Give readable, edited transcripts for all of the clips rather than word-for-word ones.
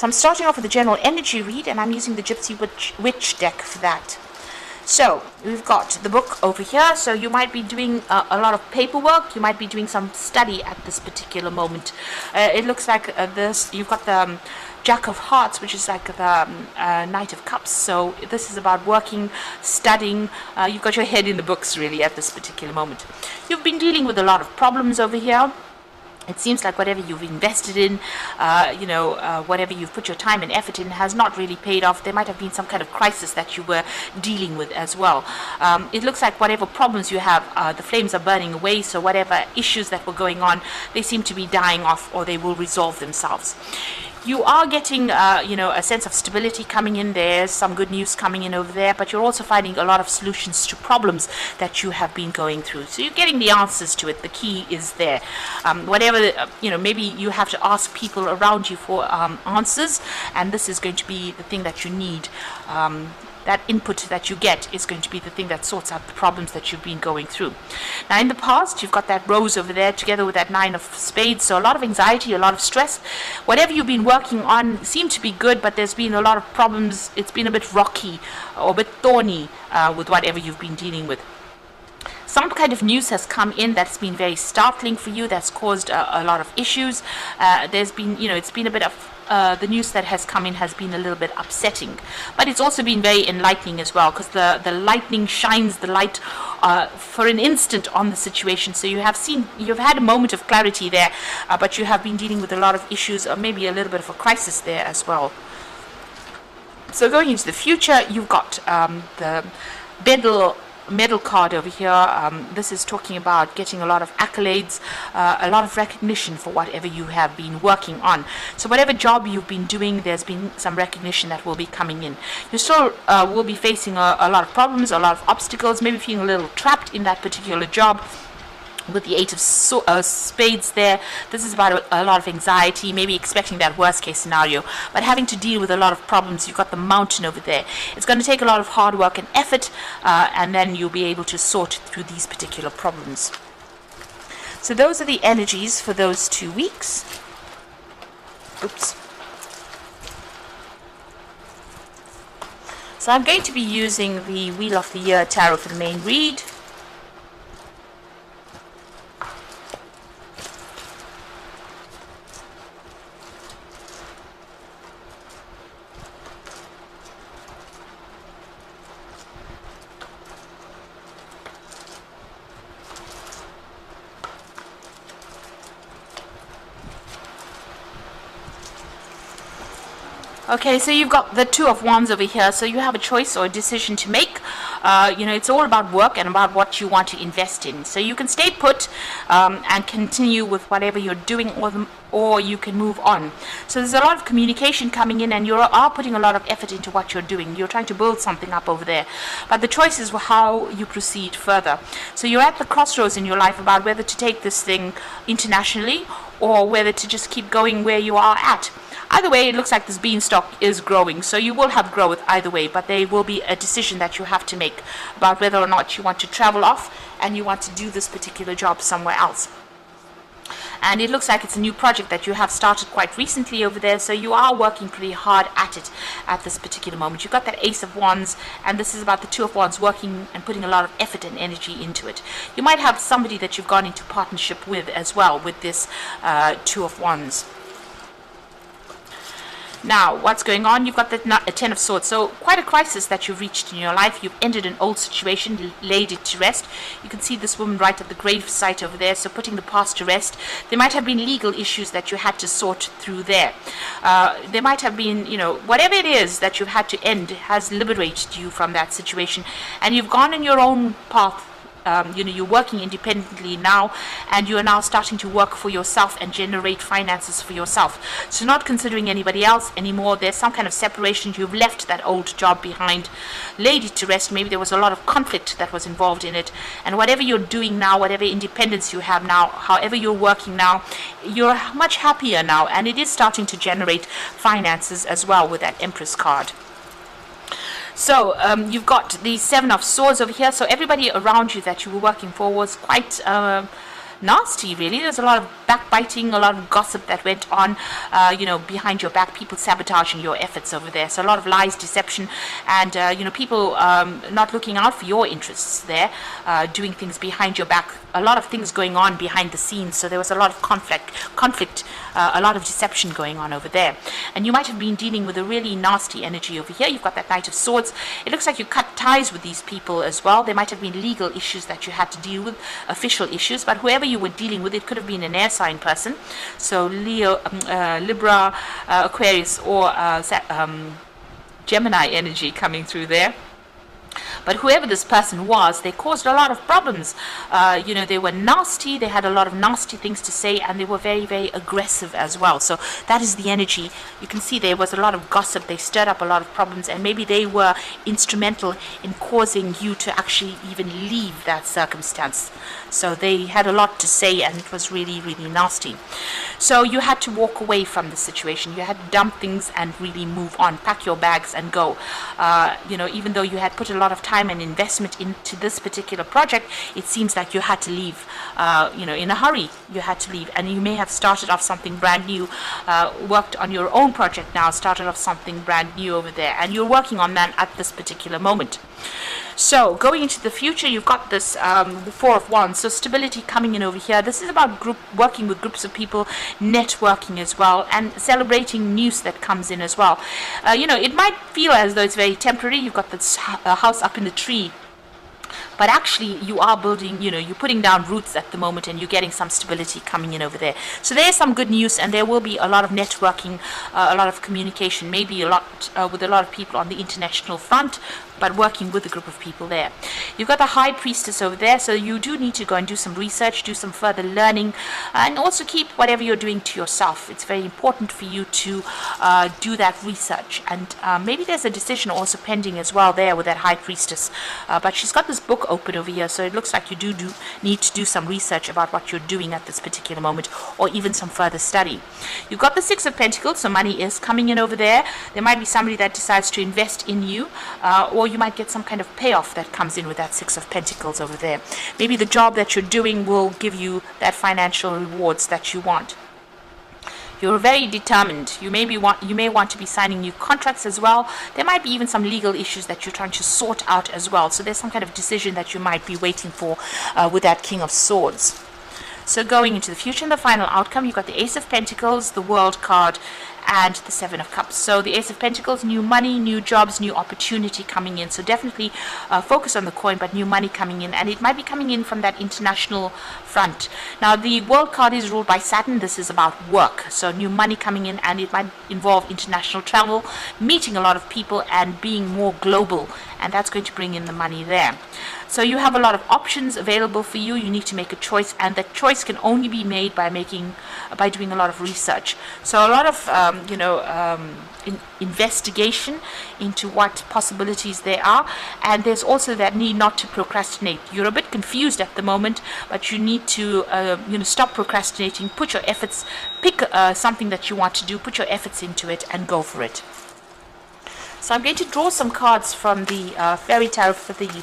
So I'm starting off with the general energy read, and I'm using the Gypsy Witch deck for that. So we've got the book over here. So you might be doing a lot of paperwork. You might be doing some study at this particular moment. It looks like this. You've got the Jack of Hearts, which is like the Knight of Cups. So this is about working, studying. You've got your head in the books really at this particular moment. You've been dealing with a lot of problems over here. It seems like whatever you've invested in, whatever you've put your time and effort in has not really paid off. There might have been some kind of crisis that you were dealing with as well. It looks like whatever problems you have, the flames are burning away. So whatever issues that were going on, they seem to be dying off, or they will resolve themselves. You are getting, a sense of stability coming in. There's some good news coming in over there, but you're also finding a lot of solutions to problems that you have been going through. So you're getting the answers to it. The key is there. Maybe you have to ask people around you for answers, and this is going to be the thing that you need. That input that you get is going to be the thing that sorts out the problems that you've been going through. Now, in the past, you've got that rose over there together with that 9 of spades. So a lot of anxiety, a lot of stress. Whatever you've been working on seemed to be good, but there's been a lot of problems. It's been a bit rocky or a bit thorny with whatever you've been dealing with. Some kind of news has come in that's been very startling for you, that's caused a lot of issues. There's been, it's been a bit of the news that has come in has been a little bit upsetting, but it's also been very enlightening as well, because the lightning shines the light for an instant on the situation. So you've had a moment of clarity there, but you have been dealing with a lot of issues, or maybe a little bit of a crisis there as well. So going into the future, you've got the medal card over here. This is talking about getting a lot of accolades, a lot of recognition for whatever you have been working on. So whatever job you've been doing, there's been some recognition that will be coming in. You still will be facing a lot of problems, a lot of obstacles, maybe feeling a little trapped in that particular job. With the 8 of spades there, this is about a lot of anxiety, maybe expecting that worst case scenario, but having to deal with a lot of problems. You've got the mountain over there. It's going to take a lot of hard work and effort, and then you'll be able to sort through these particular problems. So those are the energies for those 2 weeks. Oops. So I'm going to be using the Wheel of the Year Tarot for the main read. Okay, so you've got the 2 of Wands over here, so you have a choice or a decision to make. It's all about work and about what you want to invest in. So you can stay put and continue with whatever you're doing, or you can move on. So there's a lot of communication coming in, and you are putting a lot of effort into what you're doing. You're trying to build something up over there. But the choice is how you proceed further. So you're at the crossroads in your life about whether to take this thing internationally or whether to just keep going where you are at. Either way, it looks like this beanstalk is growing, so you will have growth either way, but there will be a decision that you have to make about whether or not you want to travel off and you want to do this particular job somewhere else. And it looks like it's a new project that you have started quite recently over there, so you are working pretty hard at it at this particular moment. You've got that Ace of Wands, and this is about the 2 of Wands working and putting a lot of effort and energy into it. You might have somebody that you've gone into partnership with as well with this 2 of Wands. Now, what's going on? You've got the 10 of Swords. So quite a crisis that you've reached in your life. You've ended an old situation, laid it to rest. You can see this woman right at the grave site over there, so putting the past to rest. There might have been legal issues that you had to sort through there. There might have been, whatever it is that you've had to end has liberated you from that situation. And you've gone in your own path. You're working independently now, and you are now starting to work for yourself and generate finances for yourself. So not considering anybody else anymore. There's some kind of separation. You've left that old job behind, laid it to rest. Maybe there was a lot of conflict that was involved in it, and whatever you're doing now, whatever independence you have now, however you're working now, you're much happier now, and it is starting to generate finances as well with that Empress card. So you've got the 7 of Swords over here. So everybody around you that you were working for was quite nasty, really. There's a lot of backbiting, a lot of gossip that went on, behind your back, people sabotaging your efforts over there. So a lot of lies, deception, and, people not looking out for your interests there, doing things behind your back. A lot of things going on behind the scenes, so there was a lot of conflict, a lot of deception going on over there. And you might have been dealing with a really nasty energy over here. You've got that Knight of Swords. It looks like you cut ties with these people as well. There might have been legal issues that you had to deal with, official issues, but whoever you were dealing with, it could have been an air sign person. So Leo, Libra, Aquarius, or Gemini energy coming through there. But whoever this person was, they caused a lot of problems. They were nasty, they had a lot of nasty things to say, and they were very, very aggressive as well. So that is the energy. You can see there was a lot of gossip. They stirred up a lot of problems, and maybe they were instrumental in causing you to actually even leave that circumstance. So they had a lot to say, and it was really, really nasty. So you had to walk away from the situation. You had to dump things and really move on, pack your bags and go. Even though you had put a lot of time and investment into this particular project, it seems like you had to leave, in a hurry. You had to leave, and you may have started off something brand new, worked on your own project now, started off something brand new over there, and you're working on that at this particular moment. So going into the future, you've got this the Four of Wands, so stability coming in over here. This is about working with groups of people, networking as well, and celebrating news that comes in as well. It might feel as though it's very temporary. You've got this house up in the tree, but actually you are building, you're putting down roots at the moment, and you're getting some stability coming in over there. So there's some good news, and there will be a lot of networking, a lot of communication, maybe a lot with a lot of people on the international front, but working with a group of people there. You've got the High Priestess over there, so you do need to go and do some research, do some further learning, and also keep whatever you're doing to yourself. It's very important for you to do that research, and maybe there's a decision also pending as well there with that High Priestess, but she's got this book open over here, so it looks like you do need to do some research about what you're doing at this particular moment, or even some further study. You've got the Six of Pentacles, so money is coming in over there. There might be somebody that decides to invest in you, or you might get some kind of payoff that comes in with that Six of Pentacles over there. Maybe the job that you're doing will give you that financial rewards that you want. You're very determined. You may want to be signing new contracts as well. There might be even some legal issues that you're trying to sort out as well. So there's some kind of decision that you might be waiting for with that King of Swords. So going into the future and the final outcome, you've got the Ace of Pentacles, the World card, and the Seven of Cups. So the Ace of Pentacles, new money, new jobs, new opportunity coming in. So definitely focus on the coin, but new money coming in, and it might be coming in from that international front. Now the World card is ruled by Saturn. This is about work, so new money coming in, and it might involve international travel, meeting a lot of people, and being more global, and that's going to bring in the money there. So you have a lot of options available for you. You need to make a choice, and that choice can only be made by doing a lot of research. So a lot of investigation into what possibilities there are, and there's also that need not to procrastinate. You're a bit confused at the moment, but you need to stop procrastinating. Put your efforts, pick something that you want to do, put your efforts into it, and go for it. So I'm going to draw some cards from the Fairy Tarot for the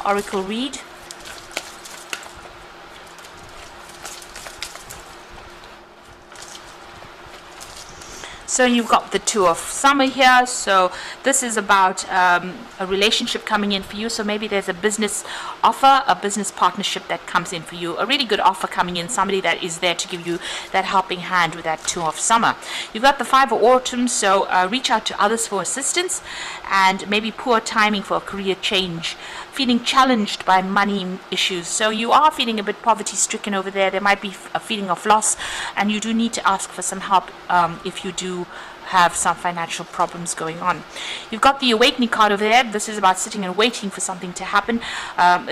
Oracle read. So you've got the Two of Summer here. So this is about a relationship coming in for you. So maybe there's a business offer, a business partnership that comes in for you. A really good offer coming in. Somebody that is there to give you that helping hand with that Two of Summer. You've got the Five of Autumn. So reach out to others for assistance, and maybe poor timing for a career change. Feeling challenged by money issues. So you are feeling a bit poverty stricken over there. There might be a feeling of loss, and you do need to ask for some help if you do have some financial problems going on. You've got the Awakening card over there. This is about sitting and waiting for something to happen.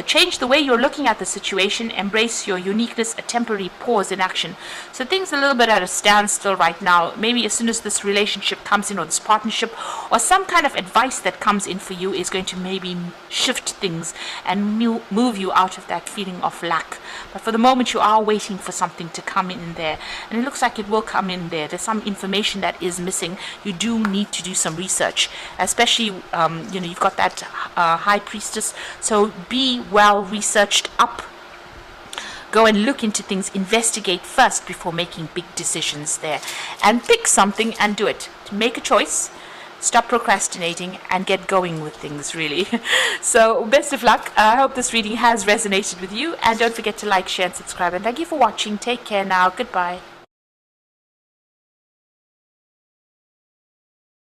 Change the way you're looking at the situation. Embrace your uniqueness. A temporary pause in action. So things a little bit at a standstill right now. Maybe as soon as this relationship comes in, or this partnership, or some kind of advice that comes in for you is going to maybe shift things and move you out of that feeling of lack. But for the moment, you are waiting for something to come in there, and it looks like it will come in there. There's some information that is missing. You do need to do some research, especially you've got that High Priestess, so be well researched up. go and look into things, investigate first before making big decisions there. And pick something and do it. Make a choice. Stop procrastinating and get going with things, really. So, best of luck. I hope this reading has resonated with you. And don't forget to like, share, and subscribe. And thank you for watching. Take care now. Goodbye.